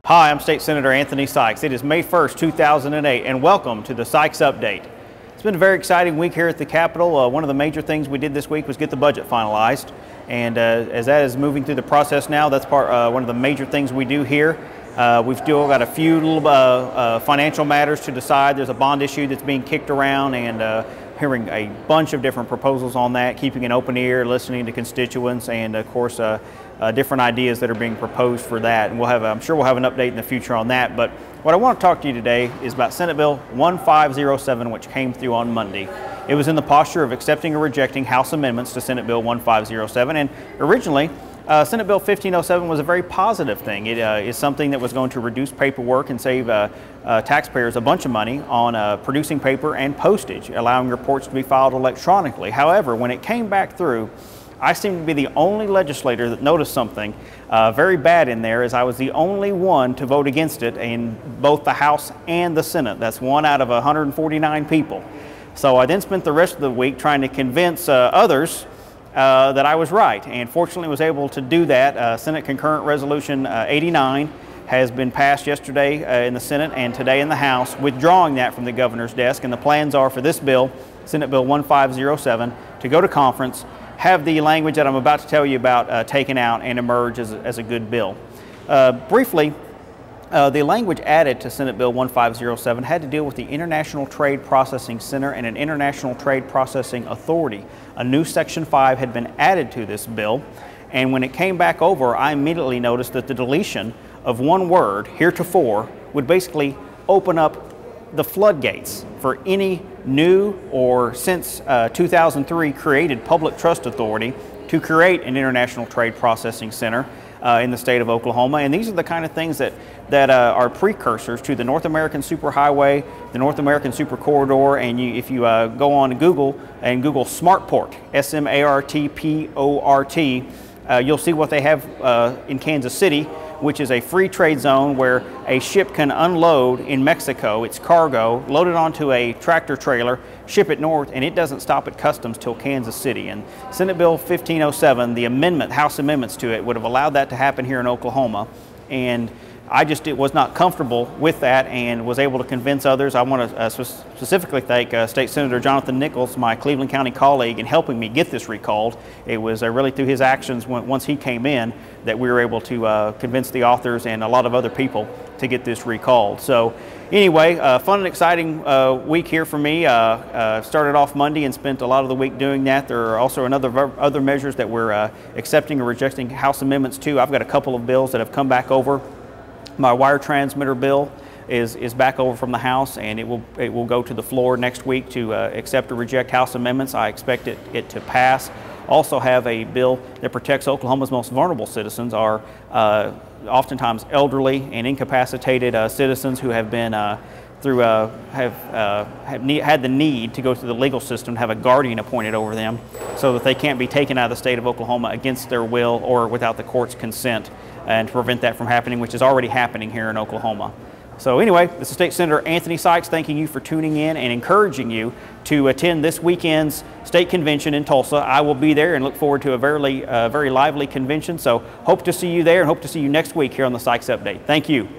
Hi, I'm State Senator Anthony Sykes. It is May 1st, 2008, and welcome to the Sykes Update. It's been a very exciting week here at the Capitol. One of the major things we did this week was get the budget finalized, and as that is moving through the process now, that's one of the major things we do here. We've still got a few little financial matters to decide. There's a bond issue that's being kicked around, and hearing a bunch of different proposals on that, keeping an open ear, listening to constituents, and of course different ideas that are being proposed for that. And I'm sure we'll have an update in the future on that. But what I want to talk to you today is about Senate Bill 1507, which came through on Monday. It was in the posture of accepting or rejecting House amendments to Senate Bill 1507, and originally Senate Bill 1507 was a very positive thing. It is something that was going to reduce paperwork and save taxpayers a bunch of money on producing paper and postage, allowing reports to be filed electronically. However, when it came back through, I seemed to be the only legislator that noticed something very bad in there, as I was the only one to vote against it in both the House and the Senate. That's one out of 149 people. So I then spent the rest of the week trying to convince others that I was right, and fortunately was able to do that. Senate Concurrent Resolution 89 has been passed yesterday in the Senate and today in the House, withdrawing that from the governor's desk, and the plans are for this bill, Senate Bill 1507, to go to conference, have the language that I'm about to tell you about taken out, and emerge as a good bill. Briefly, the language added to Senate Bill 1507 had to deal with the International Trade Processing Center and an International Trade Processing Authority. A new Section 5 had been added to this bill, and when it came back over, I immediately noticed that the deletion of one word, heretofore, would basically open up the floodgates for any new or since 2003 created public trust authority to create an International Trade Processing Center in the state of Oklahoma. And these are the kind of things that are precursors to the North American Superhighway, the North American Super Corridor, and if you go on Google and Google Smartport, S-M-A-R-T-P-O-R-T, you'll see what they have in Kansas City, which is a free trade zone where a ship can unload in Mexico its cargo, load it onto a tractor trailer, ship it north, and it doesn't stop at customs till Kansas City. And Senate Bill 1507, the amendment, House amendments to it, would have allowed that to happen here in Oklahoma. And I just was not comfortable with that and was able to convince others. I want to specifically thank State Senator Jonathan Nichols, my Cleveland County colleague, in helping me get this recalled. It was really through his actions once he came in that we were able to convince the authors and a lot of other people to get this recalled. So anyway, fun and exciting week here for me. Started off Monday and spent a lot of the week doing that. There are also other measures that we're accepting or rejecting House amendments to. I've got a couple of bills that have come back over. My wire transmitter bill is back over from the House, and it will go to the floor next week to accept or reject House amendments. I expect it to pass. Also have a bill that protects Oklahoma's most vulnerable citizens, are oftentimes elderly and incapacitated citizens who have been had the need to go through the legal system to have a guardian appointed over them so that they can't be taken out of the state of Oklahoma against their will or without the court's consent, and to prevent that from happening, which is already happening here in Oklahoma. So anyway, this is State Senator Anthony Sykes thanking you for tuning in and encouraging you to attend this weekend's state convention in Tulsa. I will be there and look forward to a very lively convention. So hope to see you there, and hope to see you next week here on the Sykes Update. Thank you.